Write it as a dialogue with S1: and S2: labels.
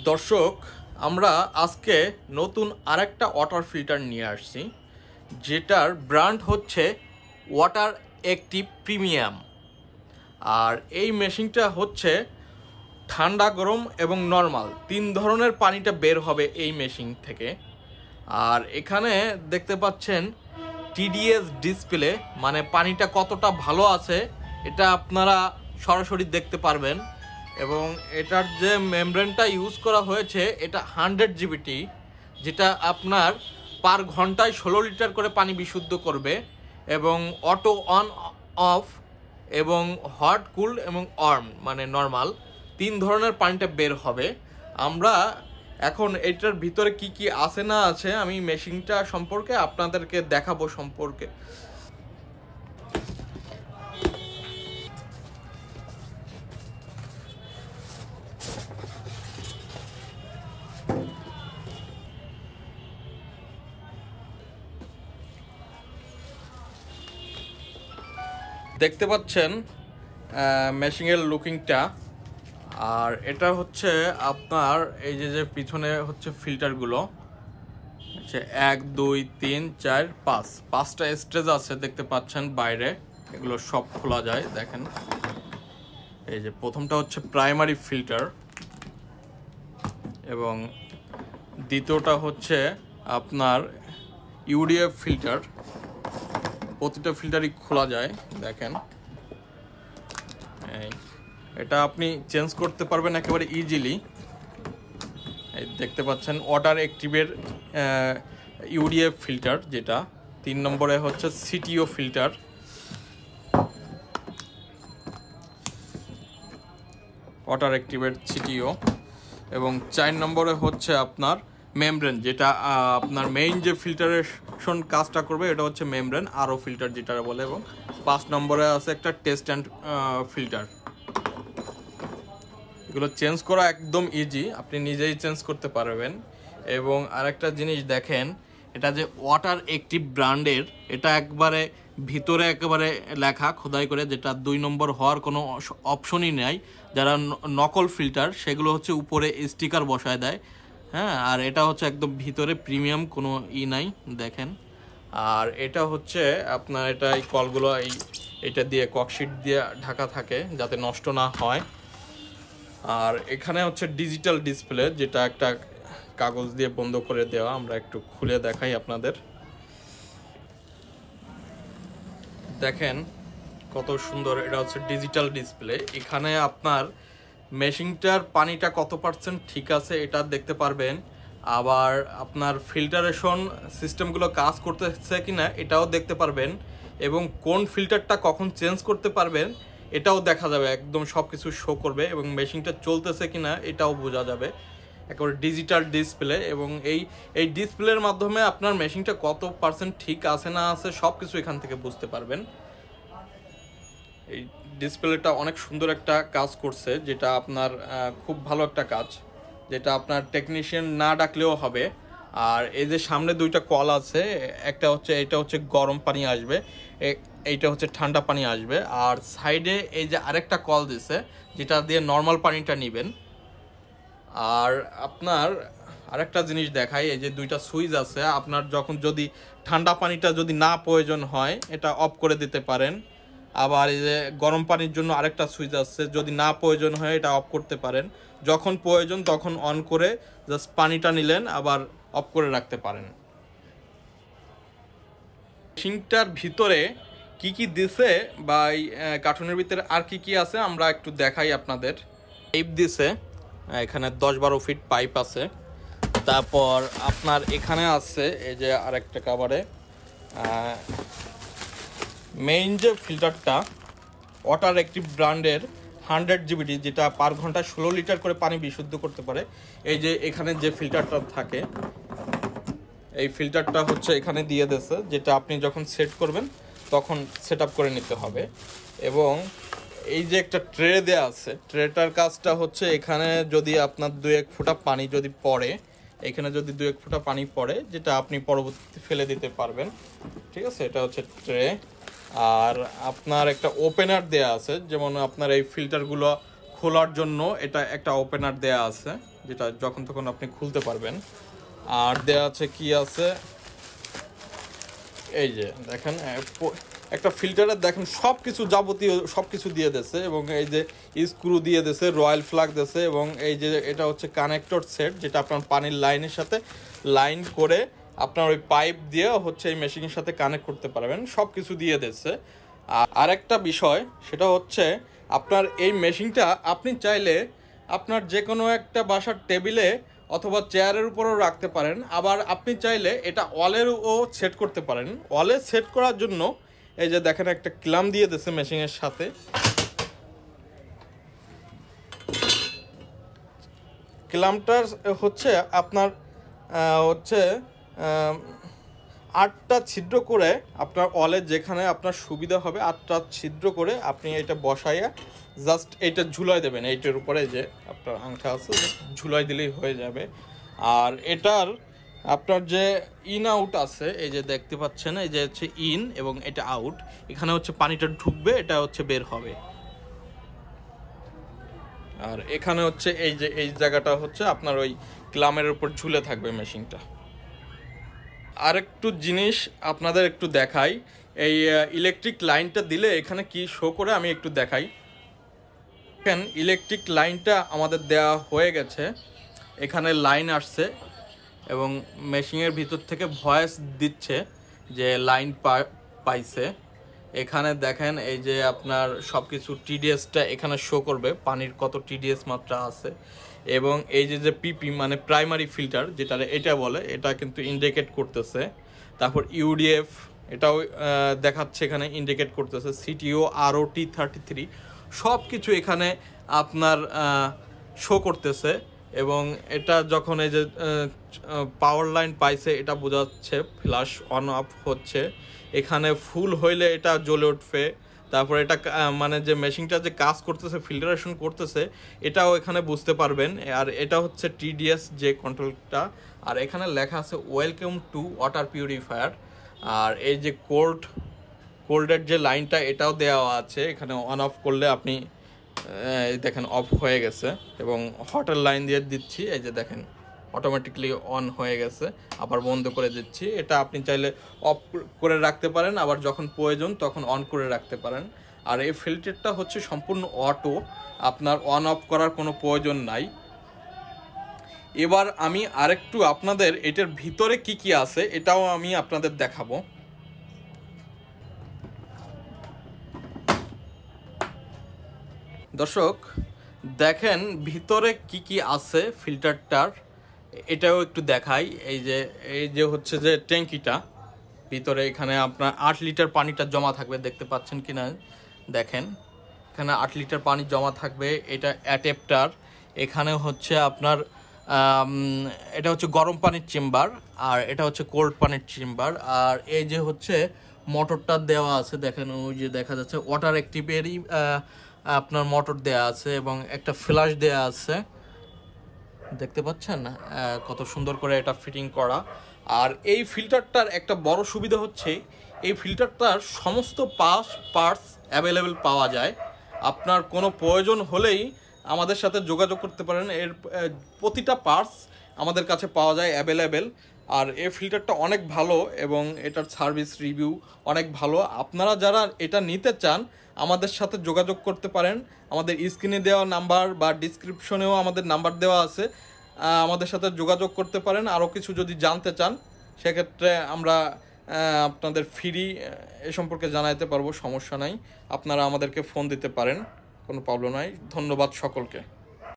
S1: দর্শক, আমরা আজকে নতুন আরেকটা ওয়াটার ফিল্টার নিয়ে আসছি, যেটার ব্র্যান্ড হচ্ছে ওয়াটার অ্যাক্টিভ প্রিমিয়াম। আর এই মেশিনটা হচ্ছে ঠান্ডা, গরম এবং নর্মাল তিন ধরনের পানিটা বের হবে এই মেশিন থেকে। আর এখানে দেখতে পাচ্ছেন টিডিএস ডিসপ্লে, মানে পানিটা কতটা ভালো আছে এটা আপনারা সরাসরি দেখতে পারবেন। এবং এটার যে মেমব্রেনটা ইউজ করা হয়েছে এটা 100 জিবিটি, যেটা আপনার পার ঘন্টায় 16 লিটার করে পানি বিশুদ্ধ করবে। এবং অটো অন অফ এবং হট, কুল এবং ওয়ার্ম মানে নর্মাল তিন ধরনের পানিটা বের হবে। আমরা এখন এটার ভিতরে কি কি আছে না আছে আমি মেশিনটা সম্পর্কে আপনাদেরকে দেখাবো সম্পর্কে। দেখতে পাচ্ছেন মেশিনের লুকিংটা। আর এটা হচ্ছে আপনার এই যে পিছনে হচ্ছে ফিল্টারগুলো হচ্ছে 1 2 3 4 5 5টা স্টেজ আছে দেখতে পাচ্ছেন বাইরে। এগুলো সব খোলা যায়, দেখেন। এই যে প্রথমটা হচ্ছে প্রাইমারি ফিল্টার এবং দ্বিতীয়টা হচ্ছে আপনার ইউডিএফ ফিল্টার। প্রতিটা ফিল্টারই খোলা যায়, দেখেন। এটা আপনি চেঞ্জ করতে পারবেন একেবারে ইজিলি। এই দেখতে পাচ্ছেন ওয়াটার অ্যাক্টিভের ইউডিএফ ফিল্টার, যেটা 3 নম্বরে হচ্ছে সিটিও ফিল্টার। ওয়াটার অ্যাক্টিভের সিটিও এবং 4 নম্বরে হচ্ছে আপনার মেমব্রেন, যেটা আপনার মেইন যে ফিল্টারেশন কাজটা করবে এটা হচ্ছে মেমব্রেন আরও ফিল্টার যেটা বলে। এবং 5 নম্বরে আছে একটা টেস্ট অ্যান্ড ফিল্টার। এগুলো চেঞ্জ করা একদম ইজি, আপনি নিজেই চেঞ্জ করতে পারবেন। এবং আরেকটা জিনিস দেখেন, এটা যে ওয়াটার অ্যাক্টিভ ব্র্যান্ডের, এটা একবারে ভিতরে একেবারে লেখা খোদাই করে, যেটা 2 নম্বর হওয়ার কোনো অপশনই নেই। যারা নকল ফিল্টার সেগুলো হচ্ছে উপরে স্টিকার বসায় দেয়, হ্যাঁ। আর এটা হচ্ছে একদম ভিতরে প্রিমিয়াম, কোনো নাই, দেখেন। আর এটা হচ্ছে আপনার এটা এই কলগুলো এটা দিয়ে ককশিট দিয়ে ঢাকা থাকে যাতে নষ্ট না হয়। আর এখানে হচ্ছে ডিজিটাল ডিসপ্লে, যেটা একটা কাগজ দিয়ে বন্ধ করে দেওয়া। আমরা একটু খুলে দেখাই আপনাদের, দেখেন কত সুন্দর। এটা হচ্ছে ডিজিটাল ডিসপ্লে। এখানে আপনার মেশিনটার পানিটা কত পার্সেন্ট ঠিক আছে এটা দেখতে পারবেন। আবার আপনার ফিল্টারেশন সিস্টেমগুলো কাজ করতেছে কিনা এটাও দেখতে পারবেন। এবং কোন ফিল্টারটা কখন চেঞ্জ করতে পারবেন এটাও দেখা যাবে, একদম সব কিছু শো করবে। এবং মেশিনটা চলতেছে কিনা এটাও বোঝা যাবে, একেবারে ডিজিটাল ডিসপ্লে। এবং এই ডিসপ্লের মাধ্যমে আপনার মেশিনটা কত পার্সেন্ট ঠিক আছে না আছে সব কিছু এখান থেকে বুঝতে পারবেন। এই ডিসপ্লেটা অনেক সুন্দর একটা কাজ করছে, যেটা আপনার খুব ভালো একটা কাজ, যেটা আপনার টেকনিশিয়ান না ডাকলেও হবে। আর এই যে সামনে 2টা কল আছে, একটা হচ্ছে এটা হচ্ছে গরম পানি আসবে, এইটা হচ্ছে ঠান্ডা পানি আসবে। আর সাইডে এই যে আরেকটা কল দিছে, যেটা দিয়ে নর্মাল পানিটা নেবেন। আর আপনার আরেকটা জিনিস দেখাই, এই যে 2টা সুইচ আছে। আপনার যখন যদি ঠান্ডা পানিটা যদি না প্রয়োজন হয় এটা অফ করে দিতে পারেন। আবার এই যে গরম পানির জন্য আরেকটা সুইচ আছে, যদি না প্রয়োজন হয় এটা অফ করতে পারেন। যখন প্রয়োজন তখন অন করে জাস্ট পানিটা নিলেন, আবার অফ করে রাখতে পারেন। মেশিনটার ভিতরে কি কি দিছে বা এই কার্টুনের ভিতরে আর কি কি আছে আমরা একটু দেখাই আপনাদের। পাইপ দিছে, এখানে 10-12 ফিট পাইপ আছে। তারপর আপনার এখানে আছে এই যে আরেকটা কাভারে মেইন যে ফিল্টারটা ওয়াটার অ্যাক্টিভ ব্র্যান্ডের 100 জিবিটি, যেটা পার ঘন্টায় 16 লিটার করে পানি বিশুদ্ধ করতে পারে। এই যে এখানে যে ফিল্টারটা থাকে, এই ফিল্টারটা হচ্ছে এখানে দিয়ে দিয়েছে, যেটা আপনি যখন সেট করবেন তখন সেট আপ করে নিতে হবে। এবং এই যে একটা ট্রে দেওয়া আছে, ট্রেটার কাজটা হচ্ছে এখানে যদি আপনার 2-1 ফোঁটা পানি যদি পড়ে, এখানে যদি 2-1 ফোঁটা পানি পড়ে, যেটা আপনি পরবর্তীতে ফেলে দিতে পারবেন, ঠিক আছে। এটা হচ্ছে ট্রে। আর আপনার একটা ওপেনার দেয়া আছে, যেমন আপনার এই ফিল্টারগুলো খোলার জন্য এটা একটা ওপেনার দেয়া আছে। যেটা যখন তখন আপনি খুলতে পারবেন। আর দেয়া আছে কি আছে, এই যে দেখেন একটা ফিল্টারে দেখেন সব কিছু যাবতীয় সব কিছু দিয়ে দিয়েছে, এবং এই যে স্ক্রু দিয়ে দিয়েছে, রয়্যাল ফ্লাগ দিয়েছে, এবং এই যে এটা হচ্ছে কানেক্টর সেট, যেটা আপনার পানির লাইনের সাথে লাইন করে আপনার ওই পাইপ দিয়ে হচ্ছে এই মেশিনের সাথে কানেক্ট করতে পারবেন, সব কিছু দিয়ে দিয়েছে। আর একটা বিষয় সেটা হচ্ছে আপনার এই মেশিনটা আপনি চাইলে আপনার যে কোনো একটা বাসার টেবিলে অথবা চেয়ারের উপরেও রাখতে পারেন, আবার আপনি চাইলে এটা ওয়ালেরও সেট করতে পারেন। ওয়ালে সেট করার জন্য এই যে দেখেন একটা ক্লাম দিয়ে দিয়েছে মেশিনের সাথে। ক্লামটার হচ্ছে আপনার হচ্ছে 8টা ছিদ্র করে আপনার ওয়ালে যেখানে আপনার সুবিধা হবে 8টা ছিদ্র করে আপনি এটা বসাইয়া জাস্ট এইটা ঝুলাই দেবেন, এইটার উপরে যে আপনার আংটা আছে ঝুলাই দিলেই হয়ে যাবে। আর এটার আপনার যে ইন আউট আছে, এই যে দেখতে পাচ্ছেন, এই যে হচ্ছে ইন এবং এটা আউট, এখানে হচ্ছে পানিটা ঢুকবে, এটা হচ্ছে বের হবে। আর এখানে হচ্ছে এই যে এই জায়গাটা হচ্ছে আপনার ওই ক্লামের উপর ঝুলে থাকবে মেশিনটা। আরেকটু জিনিস আপনাদের একটু দেখাই, এই ইলেকট্রিক লাইনটা দিলে এখানে কি শো করে আমি একটু দেখাই। দেখেন ইলেকট্রিক লাইনটা আমাদের দেওয়া হয়ে গেছে, এখানে লাইন আসছে এবং মেশিনের ভিতর থেকে ভয়েস দিচ্ছে যে লাইন পাইছে। এখানে দেখেন এই যে আপনার সব কিছু টিডিএসটা এখানে শো করবে, পানির কত টিডিএস মাত্রা আছে, এবং এই যে পিপি মানে প্রাইমারি ফিল্টার যেটা এটা বলে, এটা কিন্তু ইন্ডিকেট করতেছে। তারপর ইউডিএফ এটাও দেখাচ্ছে, এখানে ইন্ডিকেট করতেছে। সিটিও ROT33 সব কিছু এখানে আপনার শো করতেছে, এবং এটা যখন এই যে পাওয়ার লাইন পাইছে এটা বোঝাচ্ছে ফ্ল্যাশ অন অফ হচ্ছে। এখানে ফুল হইলে এটা জ্বলে উঠবে। তারপর এটা মানে যে মেশিনটা যে কাজ করতেছে, ফিল্টারেশন করতেছে, এটাও এখানে বুঝতে পারবেন। আর এটা হচ্ছে টিডিএস যে কন্ট্রোলটা। আর এখানে লেখা আছে ওয়েলকাম টু ওয়াটার পিউরিফায়ার। আর এই যে কোল্ডের যে লাইনটা এটাও দেওয়া আছে, এখানে অন অফ করলে আপনি দেখেন অফ হয়ে গেছে, এবং হটের লাইন দিয়ে দিচ্ছি, এই যে দেখেন অটোমেটিকলি অন হয়ে গেছে। আবার বন্ধ করে দিচ্ছি, এটা আপনি চাইলে অফ করে রাখতে পারেন, আবার যখন প্রয়োজন তখন অন করে রাখতে পারেন। আর এই ফিল্টারটা হচ্ছে সম্পূর্ণ অটো, আপনার অন অফ করার কোনো প্রয়োজন নাই। এবার আমি আরেকটু আপনাদের এটার ভিতরে কি কি আছে এটাও আমি আপনাদের দেখাবো। দর্শক দেখেন ভিতরে কি কি আছে ফিল্টারটার, এটাও একটু দেখাই। এই যে হচ্ছে যে ট্যাঙ্কিটা, ভিতরে এখানে আপনার 8 লিটার পানিটা জমা থাকবে, দেখতে পাচ্ছেন কিনা দেখেন, এখানে 8 লিটার পানি জমা থাকবে। এটা অ্যাডাপ্টার, এখানে হচ্ছে আপনার এটা হচ্ছে গরম পানির চেম্বার, আর এটা হচ্ছে কোল্ড পানির চেম্বার। আর এই যে হচ্ছে মোটরটা দেওয়া আছে, দেখেন ওই যে দেখা যাচ্ছে ওয়াটার অ্যাক্টিভেরই আপনার মোটর দেওয়া আছে, এবং একটা ফ্ল্যাশ দেওয়া আছে, দেখতে পাচ্ছেন কত সুন্দর করে এটা ফিটিং করা। আর এই ফিল্টারটার একটা বড় সুবিধা হচ্ছে এই ফিল্টারটার সমস্ত পার্টস অ্যাভেলেবেল পাওয়া যায়। আপনার কোনো প্রয়োজন হলেই আমাদের সাথে যোগাযোগ করতে পারেন, এর প্রতিটা পার্টস আমাদের কাছে পাওয়া যায় অ্যাভেলেবেল। আর এই ফিল্টারটা অনেক ভালো এবং এটার সার্ভিস রিভিউ অনেক ভালো। আপনারা যারা এটা নিতে চান আমাদের সাথে যোগাযোগ করতে পারেন, আমাদের স্ক্রিনে দেওয়া নাম্বার বা ডিসক্রিপশনেও আমাদের নাম্বার দেওয়া আছে, আমাদের সাথে যোগাযোগ করতে পারেন। আরও কিছু যদি জানতে চান সেক্ষেত্রে আমরা আপনাদের ফ্রি এ সম্পর্কে জানাইতে পারবো, সমস্যা নাই। আপনারা আমাদেরকে ফোন দিতে পারেন, কোনো প্রবলেম নাই। ধন্যবাদ সকলকে।